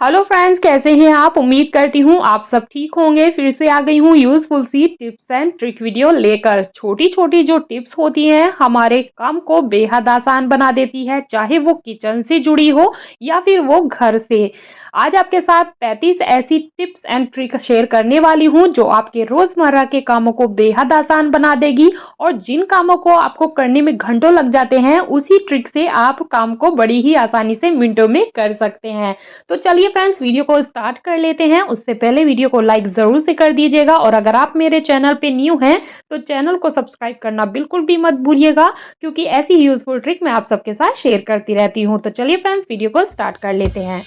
Hello friends, कैसे हैं आप। उम्मीद करती हूँ आप सब ठीक होंगे। फिर से आ गई हूँ यूजफुल सी टिप्स एंड ट्रिक वीडियो लेकर। छोटी छोटी जो टिप्स होती हैं हमारे काम को बेहद आसान बना देती है, चाहे वो किचन से जुड़ी हो या फिर वो घर से। आज आपके साथ 35 ऐसी टिप्स एंड ट्रिक शेयर करने वाली हूँ जो आपके रोजमर्रा के कामों को बेहद आसान बना देगी। और जिन कामों को आपको करने में घंटों लग जाते हैं, उसी ट्रिक से आप काम को बड़ी ही आसानी से मिनटों में कर सकते हैं। तो चलिए फ्रेंड्स, वीडियो को स्टार्ट कर लेते हैं। उससे पहले वीडियो को लाइक जरूर से कर दीजिएगा, और अगर आप मेरे चैनल पे न्यू हैं तो चैनल को सब्सक्राइब करना बिल्कुल भी मत भूलिएगा, क्योंकि ऐसी यूजफुल ट्रिक मैं आप सबके साथ शेयर करती रहती हूँ। तो चलिए फ्रेंड्स, वीडियो को स्टार्ट कर लेते हैं।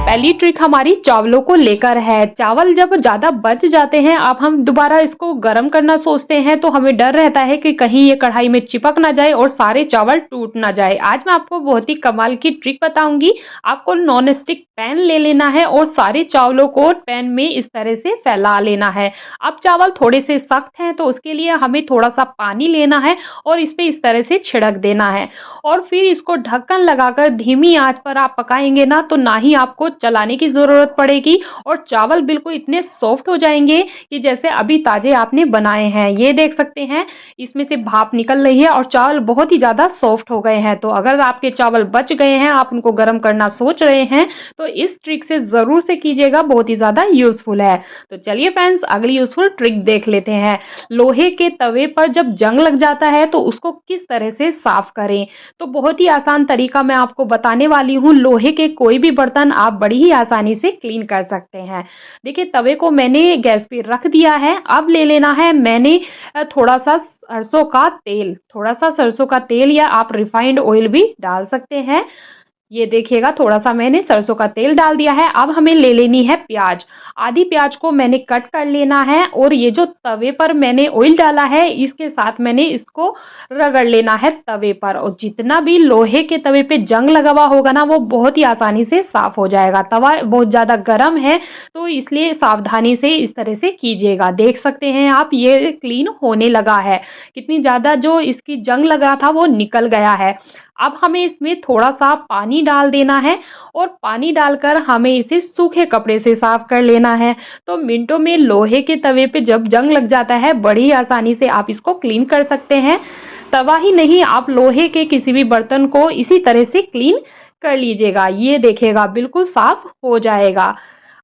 पहली ट्रिक हमारी चावलों को लेकर है। चावल जब ज्यादा बच जाते हैं, अब हम दोबारा इसको गर्म करना सोचते हैं तो हमें डर रहता है कि कहीं ये कढ़ाई में चिपक ना जाए और सारे चावल टूट ना जाए। आज मैं आपको बहुत ही कमाल की ट्रिक बताऊंगी। आपको नॉन स्टिक पैन ले लेना है और सारे चावलों को पैन में इस तरह से फैला लेना है। अब चावल थोड़े से सख्त हैं तो उसके लिए हमें थोड़ा सा पानी लेना है और इस पे इस तरह से छिड़क देना है, और फिर इसको ढक्कन लगाकर धीमी आंच पर आप पकाएंगे ना, तो ना ही आपको चलाने की जरूरत पड़ेगी और चावल बिल्कुल इतने सॉफ्ट हो जाएंगे कि जैसे अभी ताजे आपने बनाए हैं। ये देख सकते हैं, इसमें से भाप निकल रही है और चावल बहुत ही ज्यादा सॉफ्ट हो गए हैं। तो अगर आपके चावल बच गए हैं, आप उनको गर्म करना सोच रहे हैं, तो इस ट्रिक से जरूर से कीजिएगा, बहुत ही ज्यादा यूजफुल है। तो चलिए फ्रेंड्स, अगली यूजफुल ट्रिक देख लेते हैं। लोहे के तवे पर जब जंग लग जाता है तो उसको किस तरह से साफ करें। तो बहुत ही आसान तरीका मैं आपको बताने वाली हूँ। लोहे के कोई भी बर्तन आप बड़ी ही आसानी से क्लीन कर सकते हैं। देखिए, तवे को मैंने गैस पे रख दिया है। अब ले लेना है मैंने थोड़ा सा सरसों का तेल। थोड़ा सा सरसों का तेल या आप रिफाइंड ऑयल भी डाल सकते हैं। ये देखिएगा, थोड़ा सा मैंने सरसों का तेल डाल दिया है। अब हमें ले लेनी है प्याज। आधी प्याज को मैंने कट कर लेना है, और ये जो तवे पर मैंने ऑयल डाला है इसके साथ मैंने इसको रगड़ लेना है तवे पर। और जितना भी लोहे के तवे पे जंग लगा हुआ होगा ना, वो बहुत ही आसानी से साफ हो जाएगा। तवा बहुत ज्यादा गर्म है तो इसलिए सावधानी से इस तरह से कीजिएगा। देख सकते हैं आप, ये क्लीन होने लगा है। कितनी ज्यादा जो इसकी जंग लगा था वो निकल गया है। अब हमें इसमें थोड़ा सा पानी डाल देना है, और पानी डालकर हमें इसे सूखे कपड़े से साफ कर लेना है। तो मिनटों में लोहे के तवे पे जब जंग लग जाता है, बड़ी आसानी से आप इसको क्लीन कर सकते हैं। तवा ही नहीं, आप लोहे के किसी भी बर्तन को इसी तरह से क्लीन कर लीजिएगा। ये देखिएगा, बिल्कुल साफ हो जाएगा।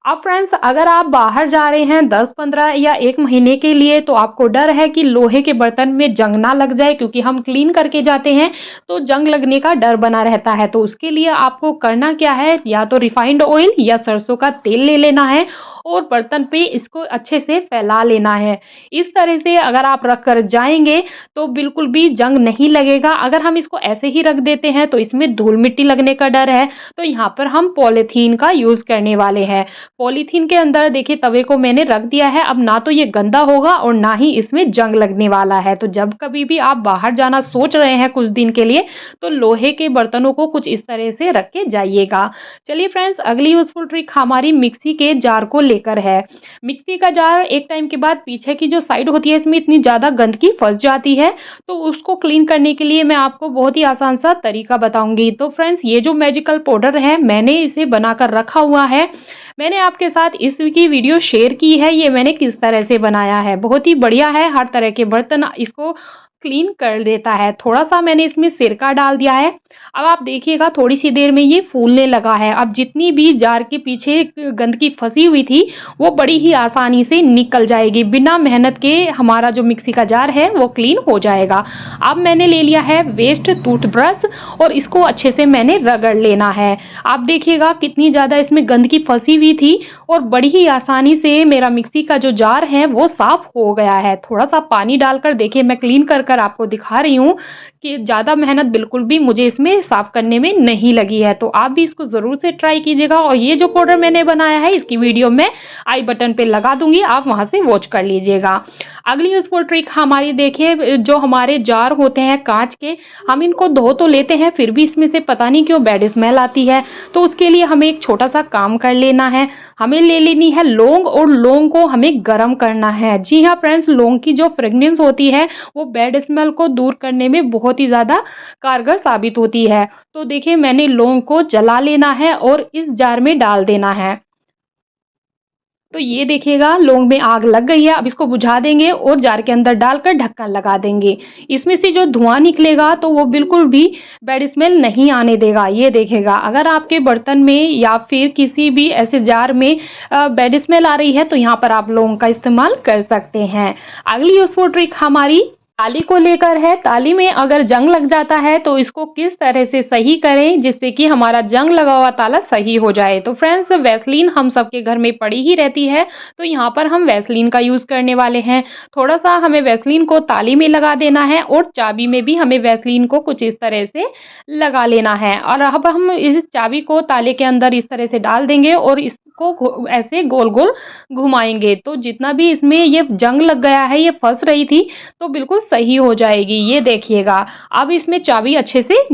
अब फ्रेंड्स, अगर आप बाहर जा रहे हैं 10-15 या 1 महीने के लिए, तो आपको डर है कि लोहे के बर्तन में जंग ना लग जाए, क्योंकि हम क्लीन करके जाते हैं तो जंग लगने का डर बना रहता है। तो उसके लिए आपको करना क्या है, या तो रिफाइंड ऑयल या सरसों का तेल ले लेना है और बर्तन पे इसको अच्छे से फैला लेना है। इस तरह से अगर आप रख कर जाएंगे तो बिल्कुल भी जंग नहीं लगेगा। अगर हम इसको ऐसे ही रख देते हैं तो इसमें धूल मिट्टी लगने का डर है। तो यहाँ पर हम पॉलीथीन का यूज करने वाले हैं। पॉलीथीन के अंदर देखिए, तवे को मैंने रख दिया है। अब ना तो ये गंदा होगा और ना ही इसमें जंग लगने वाला है। तो जब कभी भी आप बाहर जाना सोच रहे हैं कुछ दिन के लिए, तो लोहे के बर्तनों को कुछ इस तरह से रख के जाइएगा। चलिए फ्रेंड्स, अगली यूजफुल ट्रिक हमारी मिक्सी के जार को लेकर है। मिक्सी का जार एक टाइम के बाद पीछे की जो साइड होती है, इसमें इतनी ज्यादा गंदगी फंस जाती है। तो उसको क्लीन करने के लिए मैं आपको बहुत ही आसान सा तरीका बताऊंगी। तो फ्रेंड्स, ये जो मैजिकल पाउडर है, मैंने इसे बनाकर रखा हुआ है। मैंने आपके साथ इसकी वीडियो शेयर की है, ये मैंने किस तरह से बनाया है। बहुत ही बढ़िया है, हर तरह के बर्तन इसको क्लीन कर देता है। थोड़ा सा मैंने इसमें सिरका डाल दिया है। अब आप देखिएगा, थोड़ी सी देर में ये फूलने लगा है। अब जितनी भी जार के पीछे गंदगी फंसी हुई थी, वो बड़ी ही आसानी से निकल जाएगी। बिना मेहनत के हमारा जो मिक्सी का जार है वो क्लीन हो जाएगा। अब मैंने ले लिया है वेस्ट टूथब्रश, और इसको अच्छे से मैंने रगड़ लेना है। आप देखिएगा, कितनी ज्यादा इसमें गंदगी फंसी हुई थी और बड़ी ही आसानी से मेरा मिक्सी का जो जार है वो साफ हो गया है। थोड़ा सा पानी डालकर देखिए, मैं क्लीन कर आपको दिखा रही हूँ कि ज्यादा मेहनत बिल्कुल भी मुझे इसमें साफ करने में नहीं लगी है। तो आप भी इसको जरूर से ट्राई कीजिएगा। और ये जो पाउडर मैंने बनाया है, इसकी वीडियो मैं आई बटन पे लगा दूंगी, आप वहां से वॉच कर लीजिएगा। अगली यूजफुल ट्रिक हमारी देखिए, जो हमारे जार होते हैं कांच के, हम इनको धो तो लेते हैं, फिर भी इसमें से पता नहीं क्यों बैड स्मेल आती है। तो उसके लिए हमें एक छोटा सा काम कर लेना है। हमें ले लेनी है लौंग, और लौंग को हमें गर्म करना है। जी हाँ फ्रेंड्स, लौंग की जो फ्रेग्रेंस होती है वो बैड स्मेल को दूर करने में बहुत ही ज़्यादा कारगर साबित होती है। तो देखिए मैंने लौंग को जला लेना है और इस जार में डाल देना है। तो ये देखिएगा लौंग में आग लग गई है, अब इसको बुझा देंगे और जार के अंदर डालकर ढक्कन लगा देंगे। इसमें से जो धुआँ निकलेगा तो वो बिल्कुल भी बैड स्मेल नहीं आने देगा। ये देखिएगा अगर आपके बर्तन में या फिर किसी भी ऐसे जार में बैड स्मेल आ रही है तो यहाँ पर आप लौंग का इस्तेमाल कर सकते हैं। अगली यूज़फुल ट्रिक हमारी ताली को लेकर है। ताली में अगर जंग लग जाता है तो इसको किस तरह से सही करें जिससे कि हमारा जंग लगा हुआ ताला सही हो जाए। तो फ्रेंड्स वैसलीन हम सबके घर में पड़ी ही रहती है, तो यहाँ पर हम वैसलीन का यूज़ करने वाले हैं। थोड़ा-सा हमें वैसलीन को ताली में लगा देना है और चाबी में भी हमें वैसलीन को कुछ इस तरह से लगा लेना है और अब हम इस चाबी को ताले के अंदर इस तरह से डाल देंगे और इसको ऐसे गोल-गोल घुमाएँगे। तो जितना भी इसमें ये जंग लग गया है, ये फँस रही थी तो बिल्कुल सही हो जाएगी। ये देखिएगा, अब इसमें चाबी अच्छे से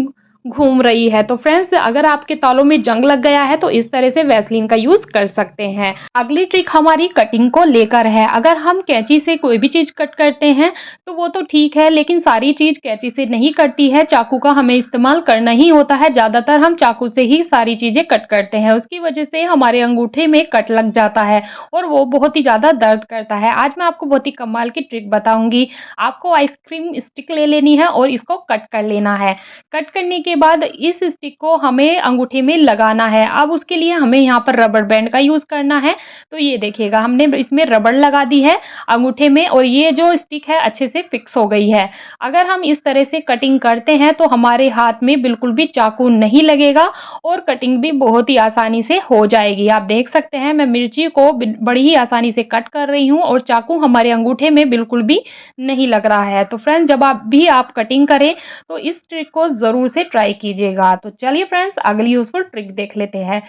घूम रही है। तो फ्रेंड्स अगर आपके तालों में जंग लग गया है तो इस तरह से वैसलीन का यूज़ कर सकते हैं। अगली ट्रिक हमारी कटिंग को लेकर है। अगर हम कैंची से कोई भी चीज़ कट करते हैं तो वो तो ठीक है, लेकिन सारी चीज़ कैंची से नहीं कटती है, चाकू का हमें इस्तेमाल करना ही होता है। ज़्यादातर हम चाकू से ही सारी चीज़ें कट करते हैं, उसकी वजह से हमारे अंगूठे में कट लग जाता है और वो बहुत ही ज़्यादा दर्द करता है। आज मैं आपको बहुत ही कमाल की ट्रिक बताऊँगी। आपको आइसक्रीम स्टिक ले लेनी है और इसको कट कर लेना है। कट करने के बाद इस स्टिक को हमें अंगूठे में लगाना है। अब उसके लिए हमें यहाँ पर रबर बैंड का यूज़ करना है। तो ये देखिएगा हमने इसमें रबड़ लगा दी है अंगूठे में और ये जो स्टिक है अच्छे से फिक्स हो गई है। अगर हम इस तरह से कटिंग करते हैं तो हमारे हाथ में बिल्कुल भी चाकू नहीं लगेगा और कटिंग भी बहुत ही आसानी से हो जाएगी। आप देख सकते हैं मैं मिर्ची को बड़ी ही आसानी से कट कर रही हूँ और चाकू हमारे अंगूठे में बिल्कुल भी नहीं लग रहा है। तो फ्रेंड्स जब आप कटिंग करें तो इस ट्रिक को ज़रूर से ट्राई कीजिएगा। तो चलिए फ्रेंड्स अगली यूज़फुल ट्रिक देख लेते हैं।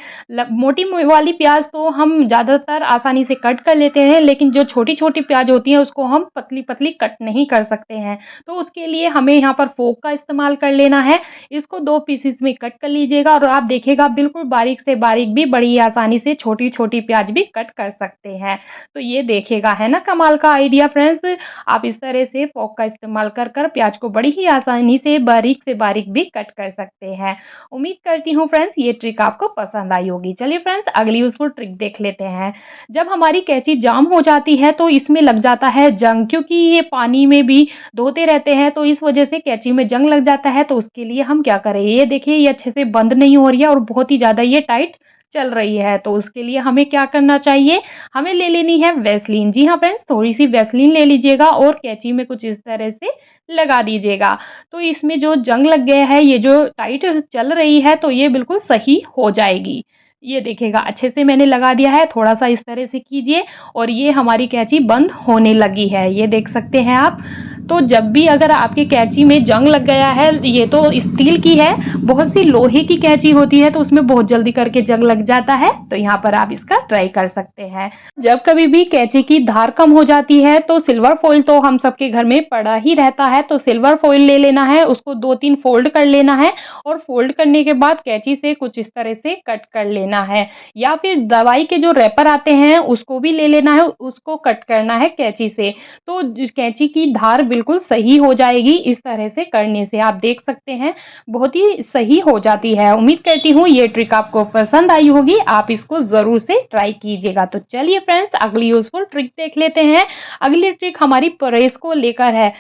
मोटी वाली प्याज तो हम ज़्यादातर आसानी से कट कर लेते हैं, लेकिन जो छोटी-छोटी प्याज होती है उसको हम पतली-पतली कट नहीं कर सकते हैं। तो उसके लिए हमें यहाँ पर फोक का इस्तेमाल कर लेना है। इसको 2 पीसेस में कट कर लीजिएगा और आप देखिएगा बिल्कुल बारीक से बारीक भी बड़ी आसानी से छोटी-छोटी प्याज भी कट कर सकते हैं। तो ये देखिएगा है ना कमाल का आइडिया फ्रेंड्स। आप इस तरह से फोक का इस्तेमाल कर प्याज को बड़ी ही आसानी से बारीक भी कट कर सकते हैं। उम्मीद करती हूँ फ्रेंड्स ये ट्रिक आपको पसंद आई होगी। चलिए फ्रेंड्स अगली यूज़फुल ट्रिक देख लेते हैं। जब हमारी कैंची जाम हो जाती है तो इसमें लग जाता है जंग, क्योंकि ये पानी में भी धोते रहते हैं तो इस वजह से कैंची में जंग लग जाता है। तो उसके लिए हम क्या करें, ये देखिए ये अच्छे से बंद नहीं हो रही है और बहुत ही ज़्यादा ये टाइट चल रही है। तो उसके लिए हमें क्या करना चाहिए, हमें ले लेनी है वैसलीन। जी हाँ फ्रेंड्स, थोड़ी-सी वैसलीन ले लीजिएगा और कैंची में कुछ इस तरह से लगा दीजिएगा। तो इसमें जो जंग लग गया है, ये जो टाइट चल रही है तो ये बिल्कुल सही हो जाएगी। ये देखिएगा अच्छे से मैंने लगा दिया है, थोड़ा-सा इस तरह से कीजिए और ये हमारी कैंची बंद होने लगी है। ये देख सकते हैं आप। तो जब भी अगर आपकी कैंची में जंग लग गया है, ये तो स्टील की है, बहुत सी लोहे की कैंची होती है तो उसमें बहुत जल्दी करके जंग लग जाता है। तो यहाँ पर आप इसका ट्राई कर सकते हैं। जब कभी भी कैंची की धार कम हो जाती है तो सिल्वर फॉइल तो हम सबके घर में पड़ा ही रहता है। तो सिल्वर फॉइल ले लेना है, उसको 2-3 फोल्ड कर लेना है और फोल्ड करने के बाद कैंची से कुछ इस तरह से कट कर लेना है, या फिर दवाई के जो रैपर आते हैं उसको भी ले लेना है, उसको कट करना है कैंची से। तो कैंची की धार बिल्कुल सही हो जाएगी इस तरह से करने से। आप देख सकते हैं बहुत ही सही हो जाती है। उम्मीद करती हूँ ये ट्रिक आपको पसंद आई होगी, आप इसको ज़रूर से ट्राई कीजिएगा। तो चलिए फ्रेंड्स अगली यूज़फुल ट्रिक देख लेते हैं। अगली ट्रिक हमारी प्रेस को लेकर है।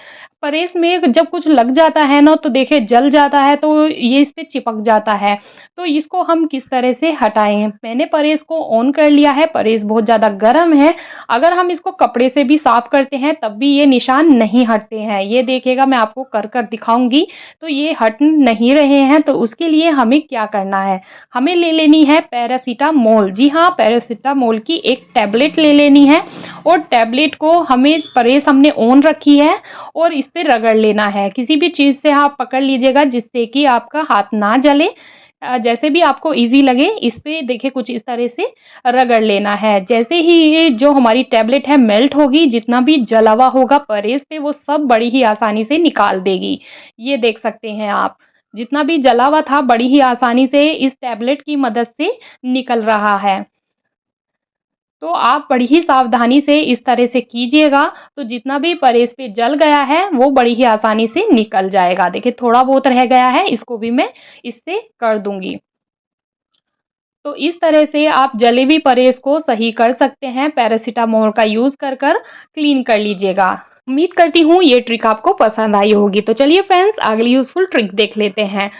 प्रेस में जब कुछ लग जाता है ना तो देखिए जल जाता है तो ये इस पे चिपक जाता है। तो इसको हम किस तरह से हटाएँ? मैंने प्रेस को ऑन कर लिया है, प्रेस बहुत ज़्यादा गर्म है। अगर हम इसको कपड़े से भी साफ करते हैं तब भी ये निशान नहीं हटते हैं। ये देखिएगा मैं आपको कर दिखाऊँगी, तो ये हट नहीं रहे हैं। तो उसके लिए हमें क्या करना है? हमें ले लेनी है पैरासिटामोल। जी हाँ, पैरासिटामोल की एक टैबलेट ले लेनी है और टैबलेट को हमें प्रेस हमने ऑन रखी है और इस पे रगड़ लेना है। किसी भी चीज़ से आप पकड़ लीजिएगा जिससे कि आपका हाथ ना जले। जैसे भी आपको ईज़ी लगे इस पे देखिए कुछ इस तरह से रगड़ लेना है। जैसे ही ये जो हमारी टैबलेट है मेल्ट होगी, जितना भी जला हुआ होगा प्रेस पे वो सब बड़ी ही आसानी से निकाल देगी। ये देख सकते हैं आप, जितना भी जला हुआ था बड़ी ही आसानी से इस टैबलेट की मदद से निकल रहा है। तो आप बड़ी ही सावधानी से इस तरह से कीजिएगा, तो जितना भी परेस पे जल गया है, वो बड़ी ही आसानी से निकल जाएगा। देखिए थोड़ा बहुत रह गया है, इसको भी मैं इससे कर दूँगी। तो इस तरह से आप जले हुई परेस को सही कर सकते हैं, पैरासिटामोल का यूज़ कर क्लीन कर लीजिएगा। उम्मीद करती हूँ ये ट्रिक आपको पसंद आई होगी। तो चलिए फ्रेंड्स अगली यूज़फुल ट्रिक देख लेते हैं।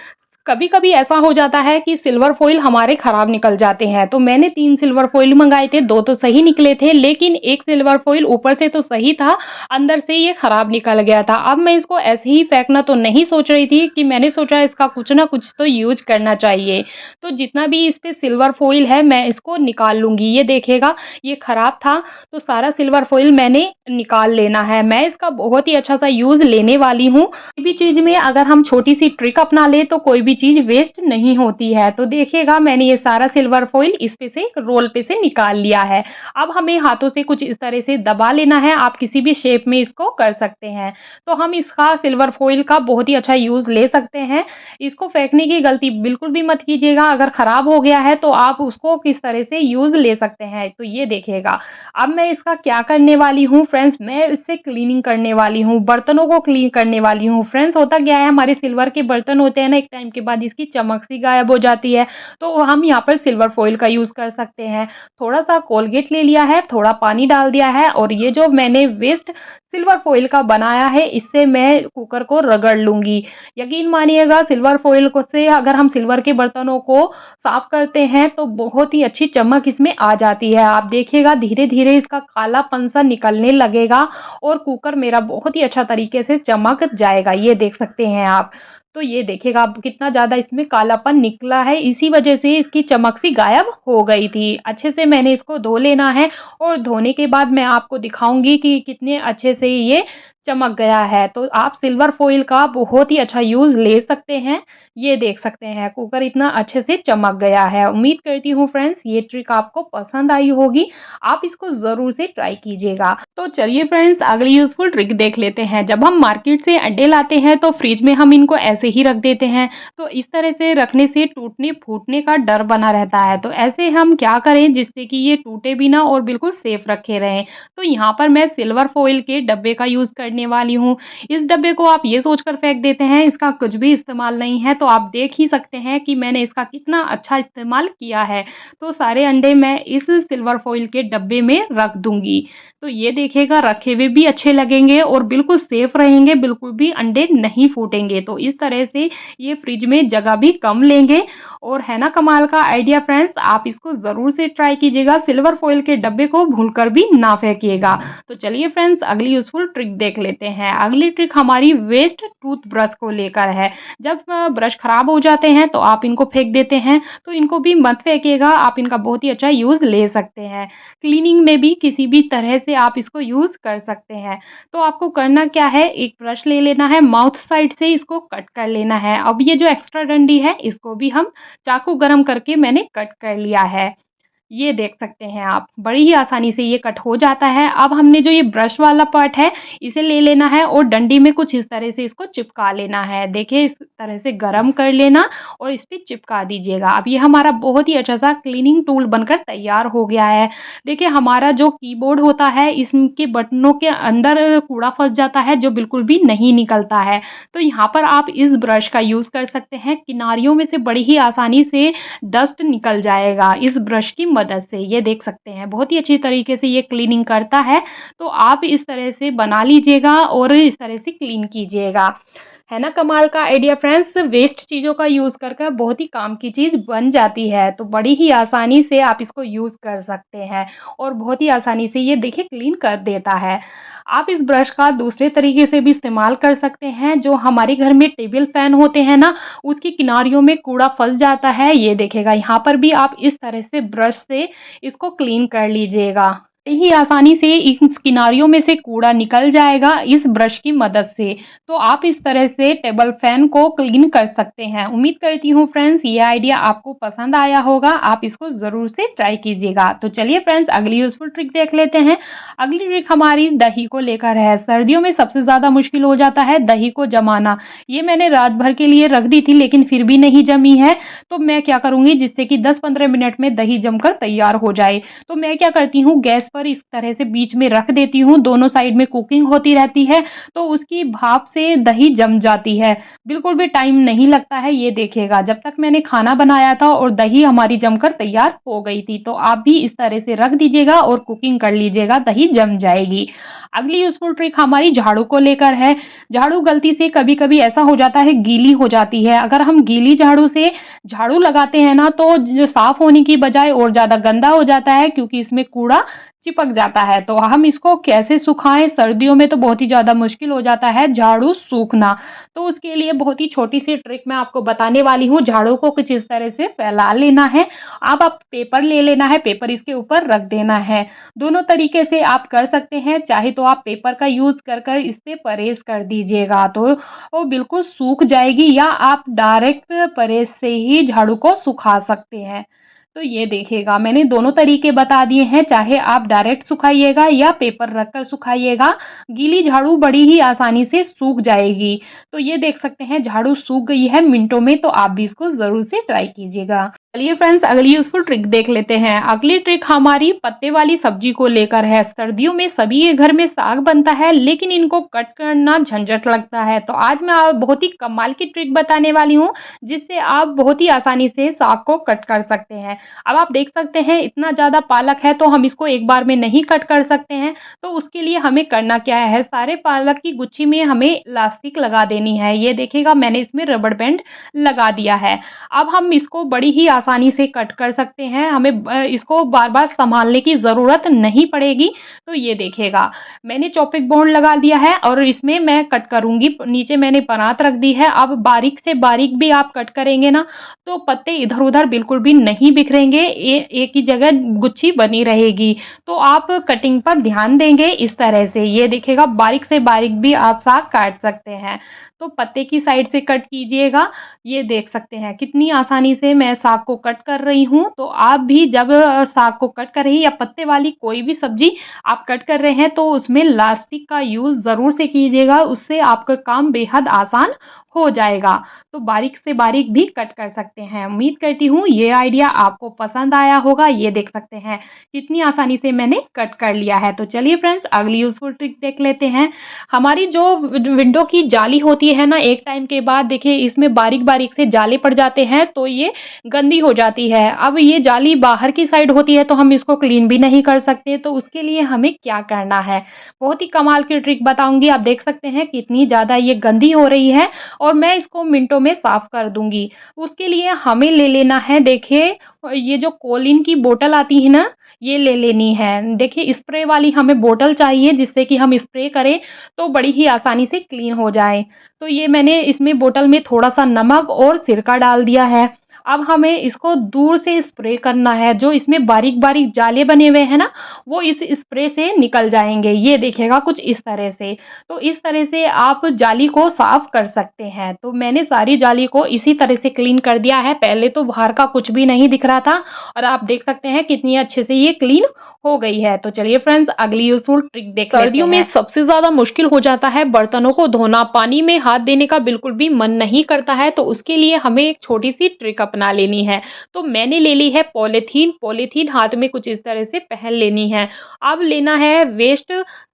कभी-कभी ऐसा हो जाता है कि सिल्वर फ़ॉइल हमारे खराब निकल जाते हैं, तो मैंने 3 सिल्वर फ़ॉइल मँगाए थे, 2 तो सही निकले थे, लेकिन 1 सिल्वर फ़ॉइल ऊपर से तो सही था, अंदर से ये खराब निकल गया था। अब मैं इसको ऐसे ही फेंकना तो नहीं सोच रही थी कि मैंने सोचा इसका कुछ ना कुछ तो यूज़ करना चाहिए। तो जितना भी इस पे सिल्वर फ़ॉइल है, मैं इसको निकाल लूँगी। ये देखिएगा, ये खराब था, तो सारा सिल्वर फ़ॉइल मैंने निकाल लेना है। मैं इसका बहुत ही अच्छा-सा यूज़ लेने वाली हूँ। किसी भी चीज़ में अगर हम छोटी-सी ट्रिक अपना लें तो कोई भी चीज़ वेस्ट नहीं होती है। तो देखिएगा मैंने ये सारा सिल्वर फ़ॉइल इस पे से रोल पे से निकाल लिया है। अब हमें हाथों से कुछ इस तरह से दबा लेना है, आप किसी भी शेप में इसको कर सकते हैं। तो हम इसका सिल्वर फ़ॉइल का बहुत ही अच्छा यूज़ ले सकते हैं। इसको फेंकने की गलती बिल्कुल भी मत कीजिएगा, अगर खराब हो गया है तो आप उसको किस तरह से यूज़ ले सकते हैं। तो ये देखिएगा, अब मैं इसका क्या करने वाली हूँ फ्रेंड्स, मैं इससे क्लीनिंग करने वाली हूँ, बर्तनों को क्लीन करने वाली हूँ। फ्रेंड्स होता क्या है, हमारे सिल्वर के बर्तन होते हैं ना, एक टाइम के बाद इसकी चमक सी गायब हो जाती है, तो हम यहाँ पर सिल्वर फ़ॉइल का यूज़ कर सकते हैं। थोड़ा-सा कोलगेट ले लिया है, थोड़ा पानी डाल दिया है और ये जो मैंने वेस्ट सिल्वर फ़ॉइल का बनाया है, इससे मैं कुकर को रगड़ लूँगी। यकीन मानिएगा सिल्वर फ़ॉइल को से अगर हम सिल्वर के बर्तनों को साफ़ करते हैं, तो बहुत ही अच्छी चमक इसमें आ जाती है। आप देखिएगा धीरे-धीरे इसका कालापन-सा निकलने लगेगा और कुकर मेरा बहुत ही अच्छा तरीके से चमक जाएगा, ये देख सकते हैं आप। तो ये देखिएगा अब कितना ज़्यादा इसमें कालापन निकला है, इसी वजह से इसकी चमक सी गायब हो गई थी। अच्छे से मैंने इसको धो लेना है और धोने के बाद मैं आपको दिखाऊँगी कि कितने अच्छे से ये चमक गया है। तो आप सिल्वर फ़ॉइल का बहुत ही अच्छा यूज़ ले सकते हैं। ये देख सकते हैं कुकर इतना अच्छे से चमक गया है। उम्मीद करती हूँ फ्रेंड्स ये ट्रिक आपको पसंद आई होगी। आप इसको ज़रूर से ट्राई कीजिएगा। तो चलिए फ्रेंड्स अगली यूज़फुल ट्रिक देख लेते हैं। जब हम मार्केट से अंडे लाते हैं तो फ्रिज में हम इनको ऐसे ही रख देते हैं। तो इस तरह से रखने से टूटने-फूटने का डर बना रहता है। तो ऐसे हम क्या करें जिससे कि ये टूटे भी ना और बिल्कुल सेफ रखे रहें। तो यहाँ पर मैं सिल्वर फ़ॉइल के डब्बे का यूज़ करने वाली हूँ। इस डब्बे को आप ये सोचकर फेंक देते हैं इसका कुछ भी इस्तेमाल नहीं है, तो आप देख ही सकते हैं कि मैंने इसका कितना अच्छा इस्तेमाल किया है। तो सारे अंडे मैं इस सिल्वर फ़ॉइल के डब्बे में रख दूँगी। तो ये देखिएगा रखे हुए भी अच्छे लगेंगे और बिल्कुल सेफ रहेंगे, बिल्कुल भी अंडे नहीं फूटेंगे। तो इस तरह से ये फ्रिज में जगह भी कम लेंगे और है ना कमाल का आइडिया फ्रेंड्स, आप इसको ज़रूर से ट्राई कीजिएगा। सिल्वर फ़ॉइल के डब्बे को भूलकर भी ना फेंकिएगा। तो चलिए फ्रेंड्स अगली यूज़फुल ट्रिक देख लेते हैं। अगली ट्रिक हमारी वेस्ट टूथब्रश को लेकर है। जब ब्रश खराब हो जाते हैं तो आप इनको फेंक देते हैं, तो इनको भी मत फेंकिएगा, आप इनका बहुत ही अच्छा यूज़ ले सकते हैं। क्लीनिंग में भी किसी भी तरह से आप इसको यूज़ कर सकते हैं। तो आपको करना क्या है, एक ब्रश ले लेना है, माउथ साइड से इसको कट कर लेना है। अब ये जो एक्स्ट्रा डंडी है इसको भी हम चाकू गरम करके मैंने कट कर लिया है। ये देख सकते हैं आप, बड़ी ही आसानी से ये कट हो जाता है। अब हमने जो ये ब्रश वाला पार्ट है, इसे ले लेना है और डंडी में कुछ इस तरह से इसको चिपका लेना है। देखिए इस तरह से गरम कर लेना और इस पे चिपका दीजिएगा। अब ये हमारा बहुत ही अच्छा-सा क्लीनिंग टूल बनकर तैयार हो गया है। देखिए हमारा जो कीबोर्ड होता है, इसके बटनों के अंदर कूड़ा फँस जाता है, जो बिल्कुल भी नहीं निकलता है। तो यहाँ पर आप इस ब्रश का यूज़ कर सकते हैं। किनारियों में से बड़ी ही आसानी से डस्ट निकल जाएगा इस ब्रश की मदद से। ये देख सकते हैं बहुत ही अच्छी तरीके से ये क्लीनिंग करता है। तो आप इस तरह से बना लीजिएगा और इस तरह से क्लीन कीजिएगा। है ना कमाल का आइडिया फ्रेंड्स, वेस्ट चीज़ों का यूज़ कर बहुत ही काम की चीज़ बन जाती है। तो बड़ी ही आसानी से आप इसको यूज़ कर सकते हैं और बहुत ही आसानी से ये देखिए क्लीन कर देता है। आप इस ब्रश का दूसरे तरीके से भी इस्तेमाल कर सकते हैं। जो हमारे घर में टेबल फ़ैन होते हैं ना, उसकी किनारियों में कूड़ा फँस जाता है। ये देखिएगा यहाँ पर भी आप इस तरह से ब्रश से इसको क्लीन कर लीजिएगा। ही आसानी से इन किनारियों में से कूड़ा निकल जाएगा इस ब्रश की मदद से। तो आप इस तरह से टेबल फैन को क्लीन कर सकते हैं। उम्मीद करती हूँ फ्रेंड्स ये आइडिया आपको पसंद आया होगा। आप इसको ज़रूर से ट्राई कीजिएगा। तो चलिए फ्रेंड्स अगली यूज़फुल ट्रिक देख लेते हैं। अगली ट्रिक हमारी दही को लेकर है। सर्दियों में सबसे ज़्यादा मुश्किल हो जाता है दही को जमाना। ये मैंने रात भर के लिए रख दी थी लेकिन फिर भी नहीं जमी है। तो मैं क्या करूँगी जिससे कि 10-15 मिनट में दही जमकर तैयार हो जाए। तो मैं क्या करती हूँ गैस पर इस तरह से बीच में रख देती हूँ, दोनों साइड में कुकिंग होती रहती है, तो उसकी भाप से दही जम जाती है। बिल्कुल भी टाइम नहीं लगता है, ये देखिएगा जब तक मैंने खाना बनाया था और दही हमारी जमकर तैयार हो गई थी। तो आप भी इस तरह से रख दीजिएगा और कुकिंग कर लीजिएगा, दही जम जाएगी। अगली यूज़फुल ट्रिक हमारी झाड़ू को लेकर है। झाड़ू गलती से कभी-कभी ऐसा हो जाता है गीली हो जाती है। अगर हम गीली झाड़ू से झाड़ू लगाते हैं ना तो जो साफ होने की बजाय और ज़्यादा गंदा हो जाता है क्योंकि इसमें कूड़ा चिपक जाता है। तो हम इसको कैसे सुखाएँ? सर्दियों में तो बहुत ही ज़्यादा मुश्किल हो जाता है झाड़ू सूखना। तो उसके लिए बहुत ही छोटी-सी ट्रिक मैं आपको बताने वाली हूँ। झाड़ू को कुछ इस तरह से फैला लेना है। अब आप पेपर ले लेना है, पेपर इसके ऊपर रख देना है। दोनों तरीके से आप कर सकते हैं, चाहे तो आप पेपर का यूज़ कर इस पे परेस कर दीजिएगा तो वो बिल्कुल सूख जाएगी या आप डायरेक्ट परेस से ही झाड़ू को सुखा सकते हैं। तो ये देखिएगा मैंने दोनों तरीके बता दिए हैं, चाहे आप डायरेक्ट सुखाइएगा या पेपर रखकर सुखाइएगा, गीली झाड़ू बड़ी ही आसानी से सूख जाएगी। तो ये देख सकते हैं झाड़ू सूख गई है मिनटों में, तो आप भी इसको ज़रूर से ट्राई कीजिएगा। चलिए फ्रेंड्स अगली यूज़फुल ट्रिक देख लेते हैं। अगली ट्रिक हमारी पत्ते वाली सब्जी को लेकर है। सर्दियों में सभी के घर में साग बनता है लेकिन इनको कट करना झंझट लगता है। तो आज मैं बहुत ही कमाल की ट्रिक बताने वाली हूँ जिससे आप बहुत ही आसानी से साग को कट कर सकते हैं। अब आप देख सकते हैं इतना ज़्यादा पालक है तो हम इसको एक बार में नहीं कट कर सकते हैं। तो उसके लिए हमें करना क्या है, सारे पालक की गुच्छी में हमें इलास्टिक लगा देनी है। ये देखिएगा मैंने इसमें रबड़ बैंड लगा दिया है। अब हम इसको बड़ी ही आसानी से कट कर सकते हैं, हमें इसको बार-बार सँभालने की ज़रूरत नहीं पड़ेगी। तो ये देखिएगा मैंने चॉपिंग बोर्ड लगा दिया है और इसमें मैं कट करूँगी। नीचे मैंने परात रख दी है। अब बारीक से बारीक भी आप कट करेंगे ना तो पत्ते इधर-उधर बिल्कुल भी नहीं बिखरेंगे, एक ही जगह गुच्छी बनी रहेगी। तो आप कटिंग पर ध्यान देंगे इस तरह से। ये देखिएगा बारीक से बारीक भी आप साग काट सकते हैं। तो पत्ते की साइड से कट कीजिएगा। ये देख सकते हैं कितनी आसानी से मैं साग को कट कर रही हूँ। तो आप भी जब साग को कट कर रही या पत्ते वाली कोई भी सब्ज़ी आप कट कर रहे हैं तो उसमें लास्टिक का यूज़ ज़रूर से कीजिएगा, उससे आपका काम बेहद आसान हो जाएगा। तो बारीक से बारीक भी कट कर सकते हैं। उम्मीद करती हूँ ये आइडिया आपको पसंद आया होगा। ये देख सकते हैं कितनी आसानी से मैंने कट कर लिया है। तो चलिए फ्रेंड्स अगली यूज़फुल ट्रिक देख लेते हैं। हमारी जो विंडो की जाली होती है ना एक टाइम के बाद देखिए इसमें बारीक-बारीक से जाले पड़ जाते हैं तो ये गंदी हो जाती है। अब ये जाली बाहर की साइड होती है तो हम इसको क्लीन भी नहीं कर सकते। तो उसके लिए हमें क्या करना है? बहुत ही कमाल की ट्रिक बताऊँगी। आप देख सकते हैं कितनी ज़्यादा ये गंदी हो रही है और मैं इसको मिनटों में साफ कर दूँगी। उसके लिए हमें ले लेना है देखिए ये जो कोलिन की बोतल आती है ना, ये ले लेनी है। देखिए स्प्रे वाली हमें बोतल चाहिए जिससे कि हम स्प्रे करें तो बड़ी ही आसानी से क्लीन हो जाए। तो ये मैंने इसमें बोतल में थोड़ा-सा नमक और सिरका डाल दिया है। अब हमें इसको दूर से स्प्रे करना है, जो इसमें बारीक-बारीक जाले बने हुए हैं ना, वो इस स्प्रे से निकल जाएँगे। ये देखिएगा कुछ इस तरह से। तो इस तरह से आप जाली को साफ़ कर सकते हैं। तो मैंने सारी जाली को इसी तरह से क्लीन कर दिया है। पहले तो बाहर का कुछ भी नहीं दिख रहा था और आप देख सकते हैं कितनी अच्छे से ये क्लीन हो गई है। तो चलिए फ्रेंड्स अगली यूज़फुल ट्रिक देख लेते हैं। सर्दियों में सबसे ज़्यादा मुश्किल हो जाता है बर्तनों को धोना। पानी में हाथ देने का बिल्कुल भी मन नहीं करता है, तो उसके लिए हमें एक छोटी-सी ट्रिक अपना लेनी है। तो मैंने ले ली है पॉलीथीन, पॉलीथीन हाथ में कुछ इस तरह से पहन लेनी है। अब लेना है वेस्ट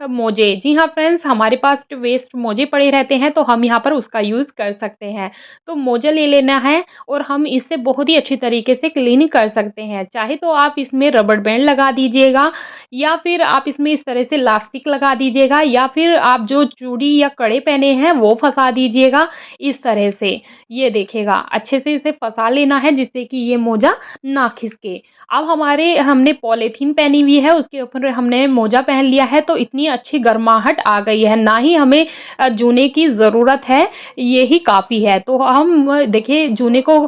मोजे। जी हाँ फ्रेंड्स, हमारे पास वेस्ट मोजे पड़े रहते हैं, तो हम यहाँ पर उसका यूज़ कर सकते हैं। तो मोजा ले लेना है और हम इससे बहुत ही अच्छी तरीके से क्लीन कर सकते हैं। चाहे तो आप इसमें रबड़ बैंड लगा दीजिएगा या फिर आप इसमें इस तरह से लास्टिक लगा दीजिएगा या फिर आप जो चूड़ी या कड़े पहने हैं वो फँसा दीजिएगा इस तरह से। ये देखिएगा अच्छे से इसे फँसा लेना है जिससे कि ये मोजा ना खिसके। अब हमने पॉलीथीन पहनी हुई है, उसके ऊपर हमने मोजा पहन लिया है तो इतनी अच्छी गर्माहट आ गई है, ना ही हमें जूने की ज़रूरत है, यही काफ़ी है। तो हम देखिए जूने को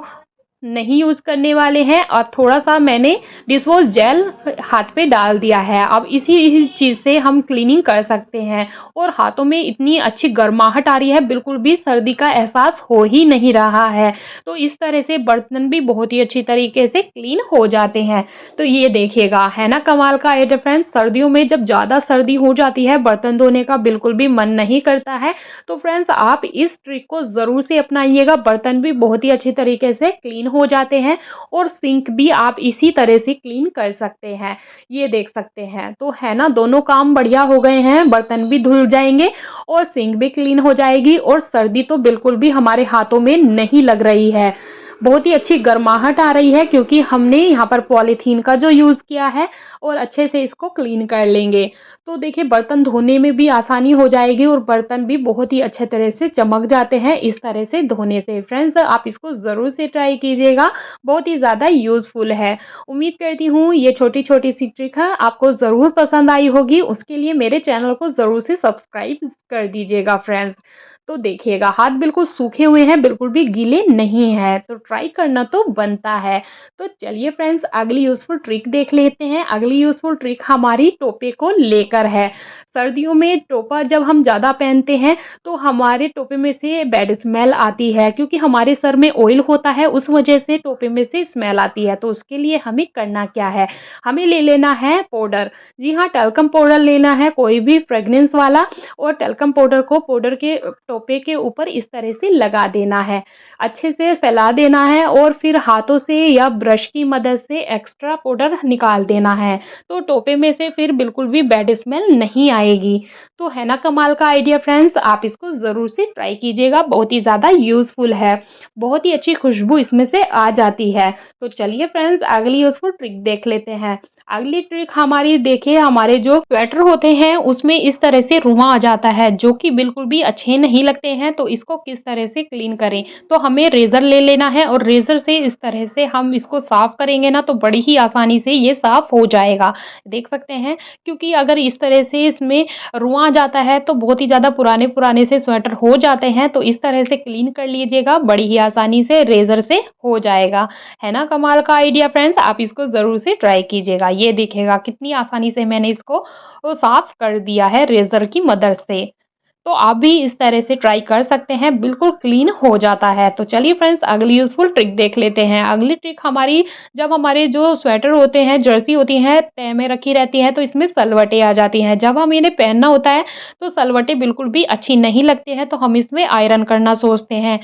नहीं यूज़ करने वाले हैं और थोड़ा-सा मैंने डिश वॉश जेल हाथ पे डाल दिया है। अब इसी चीज़ से हम क्लीनिंग कर सकते हैं और हाथों में इतनी अच्छी गर्माहट आ रही है, बिल्कुल भी सर्दी का एहसास हो ही नहीं रहा है। तो इस तरह से बर्तन भी बहुत ही अच्छी तरीके से क्लीन हो जाते हैं। तो ये देखिएगा, है ना कमाल का आइडिया फ्रेंड्स? सर्दियों में जब ज़्यादा सर्दी हो जाती है, बर्तन धोने का बिल्कुल भी मन नहीं करता है, तो फ्रेंड्स आप इस ट्रिक को ज़रूर से अपनाइएगा। बर्तन भी बहुत ही अच्छी तरीके से क्लीन हो जाते हैं और सिंक भी आप इसी तरह से क्लीन कर सकते हैं। ये देख सकते हैं, तो है ना दोनों काम बढ़िया हो गए हैं, बर्तन भी धुल जाएँगे और सिंक भी क्लीन हो जाएगी और सर्दी तो बिल्कुल भी हमारे हाथों में नहीं लग रही है। बहुत ही अच्छी गर्माहट आ रही है क्योंकि हमने यहाँ पर पॉलीथीन का जो यूज़ किया है और अच्छे से इसको क्लीन कर लेंगे। तो देखिए बर्तन धोने में भी आसानी हो जाएगी और बर्तन भी बहुत ही अच्छे तरह से चमक जाते हैं इस तरह से धोने से। फ्रेंड्स आप इसको ज़रूर से ट्राई कीजिएगा, बहुत ही ज़्यादा यूज़फुल है। उम्मीद करती हूँ ये छोटी-छोटी सी ट्रिक है आपको ज़रूर पसंद आई होगी, उसके लिए मेरे चैनल को ज़रूर से सब्सक्राइब कर दीजिएगा फ्रेंड्स। तो देखिएगा हाथ बिल्कुल सूखे हुए हैं, बिल्कुल भी गीले नहीं हैं, तो ट्राई करना तो बनता है। तो चलिए फ्रेंड्स अगली यूज़फुल ट्रिक देख लेते हैं। अगली यूज़फुल ट्रिक हमारी टोपे को लेकर है। सर्दियों में टोपा जब हम ज़्यादा पहनते हैं तो हमारे टोपे में से बैड स्मेल आती है क्योंकि हमारे सर में ऑयल होता है, उस वजह से टोपे में से स्मेल आती है। तो उसके लिए हमें करना क्या है, हमें ले लेना है पाउडर। जी हाँ, टल्कम पाउडर लेना है, कोई भी फ्रेग्रेंस वाला, और टल्कम पाउडर को पाउडर के टोपे के ऊपर इस तरह से लगा देना है, अच्छे से फैला देना है और फिर हाथों से या ब्रश की मदद से एक्स्ट्रा पाउडर निकाल देना है। तो टोपे में से फिर बिल्कुल भी बैड स्मेल नहीं आएगी। तो है ना कमाल का आइडिया फ्रेंड्स, आप इसको ज़रूर से ट्राई कीजिएगा, बहुत ही ज़्यादा यूज़फुल है, बहुत ही अच्छी खुशबू इसमें से आ जाती है। तो चलिए फ्रेंड्स अगली यूज़फुल ट्रिक देख लेते हैं। अगली ट्रिक हमारी देखिए, हमारे जो स्वेटर होते हैं उसमें इस तरह से रुआं आ जाता है जो कि बिल्कुल भी अच्छे नहीं लगते हैं। तो इसको किस तरह से क्लीन करें, तो हमें रेज़र ले लेना है और रेज़र से इस तरह से हम इसको साफ़ करेंगे ना तो बड़ी ही आसानी से ये साफ़ हो जाएगा। देख सकते हैं, क्योंकि अगर इस तरह से इसमें रुआं आ जाता है तो बहुत ही ज़्यादा पुराने-पुराने से स्वेटर हो जाते हैं। तो इस तरह से क्लीन कर लीजिएगा, बड़ी ही आसानी से रेज़र से हो जाएगा। है ना कमाल का आइडिया फ्रेंड्स, आप इसको ज़रूर से ट्राई कीजिएगा। ये देखिएगा कितनी आसानी से मैंने इसको साफ़ कर दिया है रेज़र की मदद से। तो आप भी इस तरह से ट्राई कर सकते हैं, बिल्कुल क्लीन हो जाता है। तो चलिए फ्रेंड्स अगली यूज़फुल ट्रिक देख लेते हैं। अगली ट्रिक हमारी, जब हमारे जो स्वेटर होते हैं, जर्सी होती हैं, तह में रखी रहती हैं तो इसमें सलवटें आ जाती हैं। जब हम इन्हें पहनना होता है तो सलवटें बिल्कुल भी अच्छी नहीं लगती हैं, तो हम इसमें आयरन करना सोचते हैं।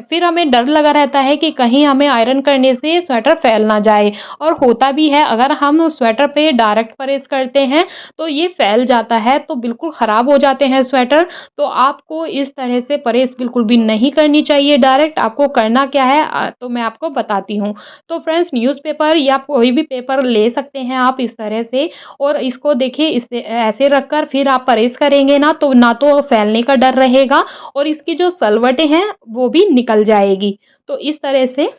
फिर हमें डर लगा रहता है कि कहीं हमें आयरन करने से स्वेटर फैल ना जाए, और होता भी है, अगर हम स्वेटर पे डायरेक्ट प्रेस करते हैं तो ये फैल जाता है, तो बिल्कुल ख़राब हो जाते हैं स्वेटर। तो आपको इस तरह से प्रेस बिल्कुल भी नहीं करनी चाहिए डायरेक्ट। आपको करना क्या है तो मैं आपको बताती हूँ। तो फ्रेंड्स न्यूज़पेपर या कोई भी पेपर ले सकते हैं आप इस तरह से, और इसको देखिए इसे ऐसे रखकर फिर आप प्रेस करेंगे ना तो फैलने का डर रहेगा और इसकी जो सलवटें हैं वो भी निकल जाएगी। तो इस तरह से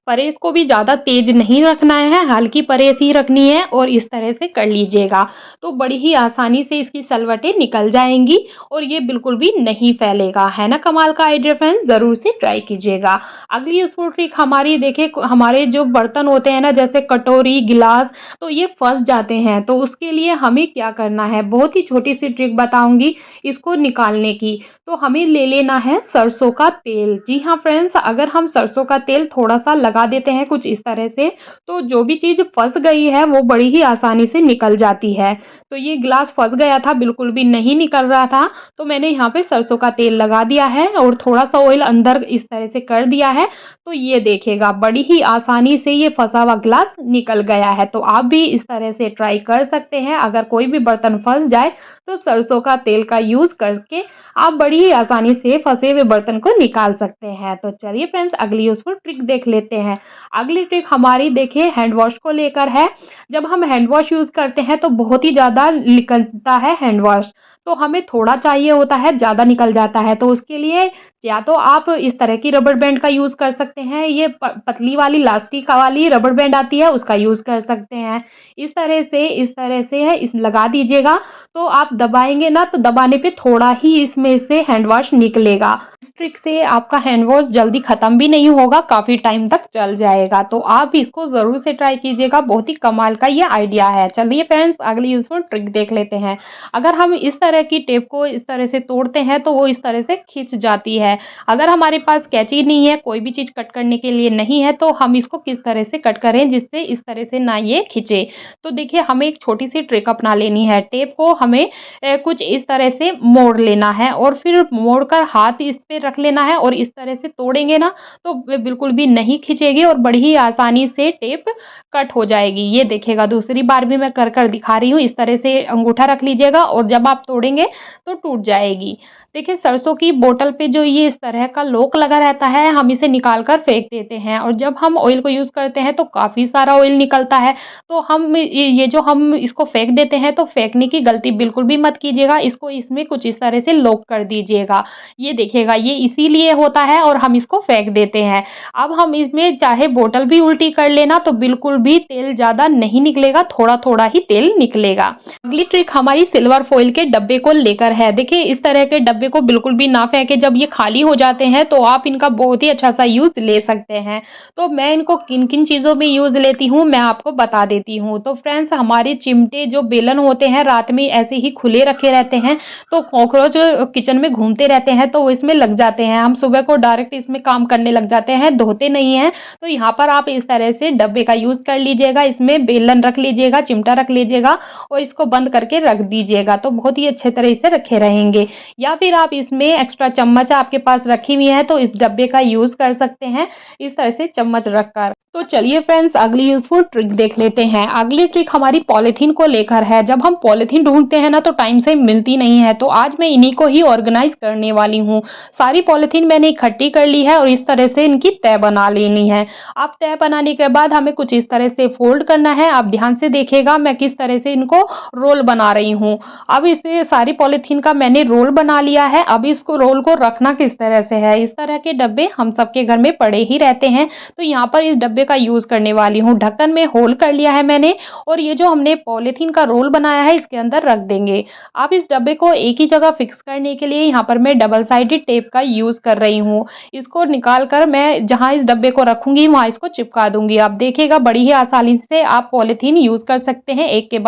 परेस को भी ज़्यादा तेज़ नहीं रखना है, हल्की परेस ही रखनी है और इस तरह से कर लीजिएगा। तो बड़ी ही आसानी से इसकी सलवटें निकल जाएँगी और ये बिल्कुल भी नहीं फैलेगा। है ना कमाल का आइडिया फ्रेंड्स, ज़रूर से ट्राई कीजिएगा। अगली यूज़फुल ट्रिक हमारी देखिए, हमारे जो बर्तन होते हैं ना जैसे कटोरी, गिलास, तो ये फँस जाते हैं। तो उसके लिए हमें क्या करना है, बहुत ही छोटी-सी ट्रिक बताऊँगी इसको निकालने की। तो हमें ले लेना है सरसों का तेल। जी हाँ फ्रेंड्स, अगर हम सरसों का तेल थोड़ा-सा लगा देते हैं कुछ इस तरह से, तो जो भी चीज़ फँस गई है वो बड़ी ही आसानी से निकल जाती है। तो ये ग्लास फँस गया था, बिल्कुल भी नहीं निकल रहा था, तो मैंने यहाँ पे सरसों का तेल लगा दिया है और थोड़ा-सा ऑयल अंदर इस तरह से कर दिया है। तो ये देखिएगा बड़ी ही आसानी से ये फँसा हुआ ग्लास निकल गया है। तो आप भी इस तरह से ट्राई कर सकते हैं। अगर कोई भी बर्तन फँस जाए तो सरसों का तेल का यूज़ करके आप बड़ी ही आसानी से फँसे हुए बर्तन को निकाल सकते हैं। तो चलिए फ्रेंड्स अगली यूज़फुल ट्रिक देख लेते हैं। अगली ट्रिक हमारी देखिए हैंड वॉश को लेकर है। जब हम हैंड वॉश यूज़ करते हैं तो बहुत ही ज़्यादा निकलता है हैंड वॉश, तो हमें थोड़ा चाहिए होता है, ज़्यादा निकल जाता है। तो उसके लिए या तो आप इस तरह की रबर बैंड का यूज़ कर सकते हैं, ये पतली वाली इलास्टिक वाली रबर बैंड आती है उसका यूज़ कर सकते हैं। इस तरह से है इस लगा दीजिएगा, तो आप दबाएँगे ना तो दबाने पे थोड़ा ही इसमें से हैंड वॉश निकलेगा। इस ट्रिक से आपका हैंड वॉश जल्दी खत्म भी नहीं होगा, काफ़ी टाइम तक चल जाएगा। तो आप इसको ज़रूर से ट्राई कीजिएगा, बहुत ही कमाल का ये आइडिया है। चलिए फ्रेंड्स, अगली यूज़फुल ट्रिक देख लेते हैं। अगर हम इस तरह की टेप को इस तरह से तोड़ते हैं तो वो इस तरह से खिंच जाती है। अगर हमारे पास कैंची नहीं है, कोई भी चीज़ कट करने के लिए नहीं है, तो हम इसको किस तरह से कट करें जिससे इस तरह से ना ये खिंचे। तो देखिए, हमें एक छोटी सी ट्रिक अपना लेनी है। टेप को हमें कुछ इस तरह से मोड़ लेना है और फिर मोड़कर हाथ इस पे रख लेना है और इस तरह से तोड़ेंगे ना तो बिल्कुल भी नहीं खिंचेगी और बड़ी ही आसानी से टेप कट हो जाएगी। ये देखिएगा, दूसरी बार भी मैं कर कर दिखा रही हूँ। इस तरह से अंगूठा रख लीजिएगा और जब आप तोड़ेंगे तो टूट जाएगी। देखिए, सरसों की बोतल पे जो ये इस तरह का लॉक लगा रहता है, हम इसे निकाल कर फेंक देते हैं और जब हम ऑयल को यूज़ करते हैं तो काफ़ी सारा ऑयल निकलता है। तो ये जो हम इसको फेंक देते हैं, तो फेंकने की गलती बिल्कुल भी मत कीजिएगा। इसको इसमें कुछ इस तरह से लॉक कर दीजिएगा। ये देखिएगा, ये इसीलिए होता है और हम इसको फेंक देते हैं। अब हम इसमें चाहे बोतल भी उल्टी कर लेना तो बिल्कुल भी तेल ज़्यादा नहीं निकलेगा, थोड़ा-थोड़ा ही तेल निकलेगा। अगली ट्रिक हमारी सिल्वर फॉइल के डब्बे को लेकर है। देखिए, इस तरह के डब्बे को बिल्कुल भी ना फेंके। जब ये खाली हो जाते हैं तो आप इनका बहुत ही अच्छा सा यूज़ ले सकते हैं। तो मैं इनको किन-किन चीज़ों में यूज़ लेती हूँ, मैं आपको बता देती हूँ। तो फ्रेंड्स, हमारे चिमटे जो बेलन होते हैं, रात में ऐसे ही खुले रखे रहते हैं, तो कॉकरोच किचन में घूमते रहते हैं तो वो इसमें लग जाते हैं। हम सुबह को डायरेक्ट इसमें काम करने लग जाते हैं, धोते नहीं हैं। तो यहाँ पर आप इस तरह से डब्बे का यूज़ कर लीजिएगा। इसमें बेलन रख लीजिएगा, चिमटा रख लीजिएगा और इसको बंद करके रख दीजिएगा, तो बहुत ही अच्छे तरह से रखे रहेंगे। या फिर आप इसमें एक्स्ट्रा चम्मच आपके पास रखी हुई है तो इस डब्बे का यूज़ कर सकते हैं, इस तरह से चम्मच रखकर। तो चलिए फ्रेंड्स, अगली यूज़फुल ट्रिक देख लेते हैं। अगली ट्रिक हमारी पॉलीथीन को लेकर है। जब हम पॉलीथीन ढूँढते हैं ना तो टाइम से मिलती नहीं है, तो आज मैं इन्हीं को ही ऑर्गेनाइज़ करने वाली हूँ। सारी पॉलीथीन मैंने इकट्ठी कर ली है और इस तरह से इनकी तह बना लेनी है। अब तह बनाने के बाद हमें कुछ इस तरह से फोल्ड करना है। आप ध्यान से देखिएगा मैं किस तरह से इनको रोल बना रही हूँ। अब इसे सारी पॉलीथीन का मैंने रोल बना लिया है। अब इसको रोल को रखना किस तरह से है, इस तरह के डब्बे हम सबके घर में पड़े ही रहते हैं, तो यहाँ पर इस डब्बे का यूज़ करने वाली हूँ। ढक्कन में होल कर लिया है मैंने और ये जो हमने पॉलीथीन का रोल बनाया है इसके अंदर रख देंगे। अब इस डब्बे को एक ही जगह फिक्स करने के लिए यहाँ पर मैं डबल साइडेड टेप का यूज़ कर रही हूँ। इसको निकाल कर मैं जहाँ इस डब्बे को रखूँगी वहाँ इसको चिपका दूँगी। आप देखिएगा, बड़ी ही आसानी से आप पॉलीथीन यूज़ कर सकते हैं, एक के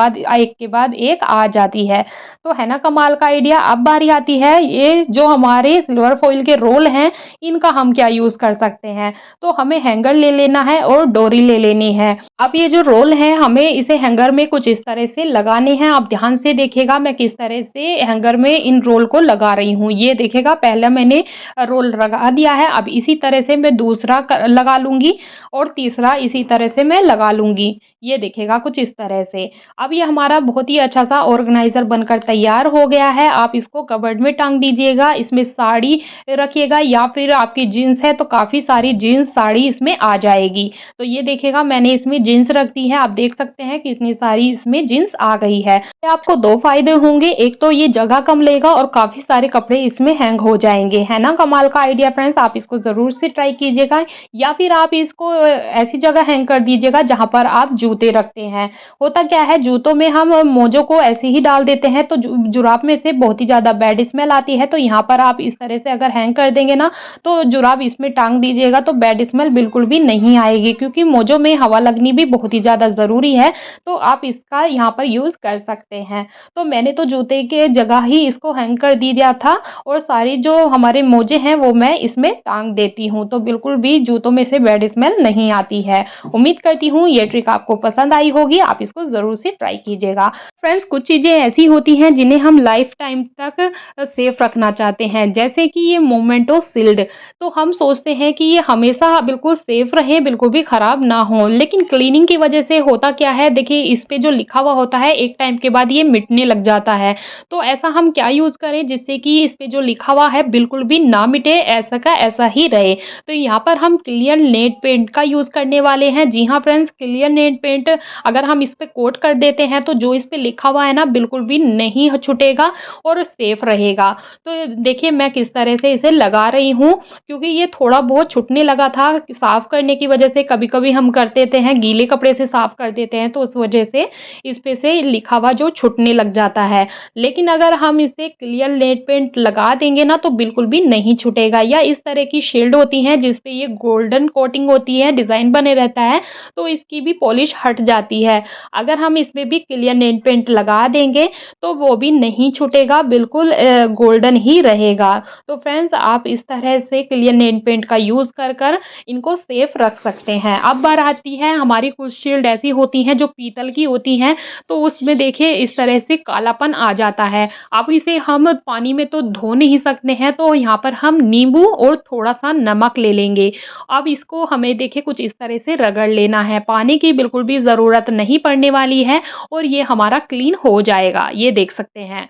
बाद एक आ जाती है। तो है ना कमाल का आइडिया। अब बारी आती है ये जो हमारे सिल्वर फॉइल के रोल हैं, इनका हम क्या यूज़ कर सकते हैं। तो हमें हैंगर ले लेना है और डोरी ले लेनी है। अब ये जो रोल है हमें इसे हैंगर में कुछ इस तरह से लगाने हैं। आप ध्यान से देखिएगा मैं किस तरह से हैंगर में इन रोल को लगा रही हूँ। ये देखिएगा, पहले मैंने रोल लगा दिया है। अब इसी तरह से मैं दूसरा लगा लूँगी और तीसरा इसी तरह से मैं लगा लूँगी। ये देखिएगा कुछ इस तरह से। अब ये हमारा बहुत ही अच्छा सा ऑर्गेनाइज़र बनकर तैयार हो गया है। आप इसको कबर्ड में टांग दीजिएगा, इसमें साड़ी रखिएगा या फिर आपकी जीन्स है तो काफ़ी सारी जीन्स साड़ी इसमें आ जाएगी। तो ये देखिएगा मैंने इसमें जीन्स रख दी है। आप देख सकते हैं कितनी सारी इसमें जीन्स आ गई है। आपको दो फायदे होंगे, एक तो ये जगह कम लेगा और काफ़ी सारे कपड़े इसमें हैंग हो जाएंगे। है ना कमाल का आइडिया फ्रेंड्स, आप इसको ज़रूर से ट्राई कीजिएगा। या फिर आप इसको ऐसी जगह हैंग कर दीजिएगा जहाँ पर आप जूते रखते हैं। होता क्या है, जूतों में हम मोजों को ऐसे ही डाल देते हैं तो जुराब में से बहुत ही ज़्यादा बैड स्मेल आती है। तो यहाँ पर आप इस तरह से अगर हैंग कर देंगे ना तो जुराब इसमें टांग दीजिएगा तो बैड स्मेल बिल्कुल भी नहीं आएगी, क्योंकि मोजों में हवा लगनी भी बहुत ही ज़्यादा ज़रूरी है। तो आप इसका यहाँ पर यूज़ कर सकते हैं। तो मैंने तो जूते के जगह ही इसको हैंग कर दिया था और सारी जो हमारे मोजे हैं वो मैं इसमें टांग देती हूँ, तो बिल्कुल भी जूतों में से बैड स्मेल नहीं आती है। उम्मीद करती हूँ ये ट्रिक आपको पसंद आई होगी, आप इसको ज़रूर से ट्राई कीजिएगा। फ्रेंड्स, कुछ चीज़ें ऐसी होती हैं जिन्हें हम लाइफ टाइम तक सेफ रखना चाहते हैं, जैसे कि ये मोमेंटो सील्ड। तो हम सोचते हैं कि ये हमेशा बिल्कुल सेफ रहे, बिल्कुल भी ख़राब ना हो, लेकिन क्लीनिंग की वजह से होता क्या है, देखिए इस पे जो लिखा हुआ होता है एक टाइम के बाद ये मिटने लग जाता है। तो ऐसा हम क्या यूज़ करें जिससे कि इस पे जो लिखा हुआ है बिल्कुल भी ना मिटे, ऐसा का ऐसा ही रहे। तो यहाँ पर हम क्लियर नेट पेंट का यूज़ करने वाले हैं। जी हाँ फ्रेंड्स, क्लियर नेट पेंट अगर हम इस पे कोट कर देते हैं तो जो इस पे लिखा हुआ है ना बिल्कुल भी नहीं छूटेगा और सेफ रहेगा। तो देखिए मैं किस तरह से इसे लगा रही हूँ, क्योंकि ये थोड़ा बहुत छूटने लगा था साफ करने की वजह से। कभी-कभी हम कर देते हैं गीले कपड़े से साफ कर देते हैं, तो उस वजह से इस पे से लिखा हुआ जो छूटने लग जाता है। लेकिन अगर हम इसे क्लियर नेट पेंट लगा देंगे ना तो बिल्कुल भी नहीं छूटेगा। या इस तरह की शील्ड होती हैं जिस पे ये गोल्डन कोटिंग होती है, डिज़ाइन बने रहता है, तो इसकी भी पॉलिश हट जाती है। अगर हम इसमें भी क्लियर नेट पेंट लगा देंगे तो वो भी नहीं छूटेगा, बिल्कुल गोल्डन ही रहेगा। तो फ्रेंड्स आप इस तरह से क्लियर नेट पेंट का यूज़ कर इनको सेफ रख सकते हैं। अब बात आती है हमारी कुछ शील्ड ऐसी होती हैं जो पीतल की होती हैं, तो उसमें देखिए इस तरह से कालापन आ जाता है। अब इसे हम पानी में तो धो नहीं सकते हैं, तो यहाँ पर हम नींबू और थोड़ा-सा नमक ले लेंगे। अब इसको हमें देखिए कुछ इस तरह से रगड़ लेना है, पानी की बिल्कुल भी ज़रूरत नहीं पड़ने वाली है और ये हमारा क्लीन हो जाएगा, ये देख सकते हैं।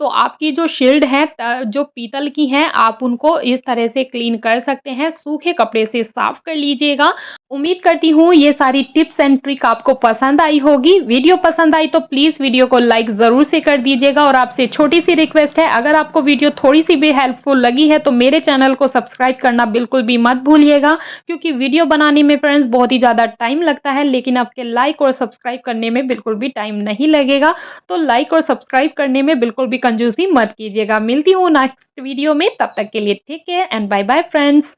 तो आपकी जो शील्ड है जो पीतल की हैं, आप उनको इस तरह से क्लीन कर सकते हैं, सूखे कपड़े से साफ कर लीजिएगा। उम्मीद करती हूँ ये सारी टिप्स एंड ट्रिक आपको पसंद आई होगी। वीडियो पसंद आई तो प्लीज़ वीडियो को लाइक ज़रूर से कर दीजिएगा और आपसे छोटी-सी रिक्वेस्ट है, अगर आपको वीडियो थोड़ी-सी भी हेल्पफुल लगी है तो मेरे चैनल को सब्सक्राइब करना बिल्कुल भी मत भूलिएगा, क्योंकि वीडियो बनाने में फ्रेंड्स बहुत ही ज़्यादा टाइम लगता है, लेकिन आपके लाइक और सब्सक्राइब करने में बिल्कुल भी टाइम नहीं लगेगा। तो लाइक और सब्सक्राइब करने में बिल्कुल भी कंजूसी मत कीजिएगा। मिलती हूँ नेक्स्ट वीडियो में, तब तक के लिए take care and bye bye friends.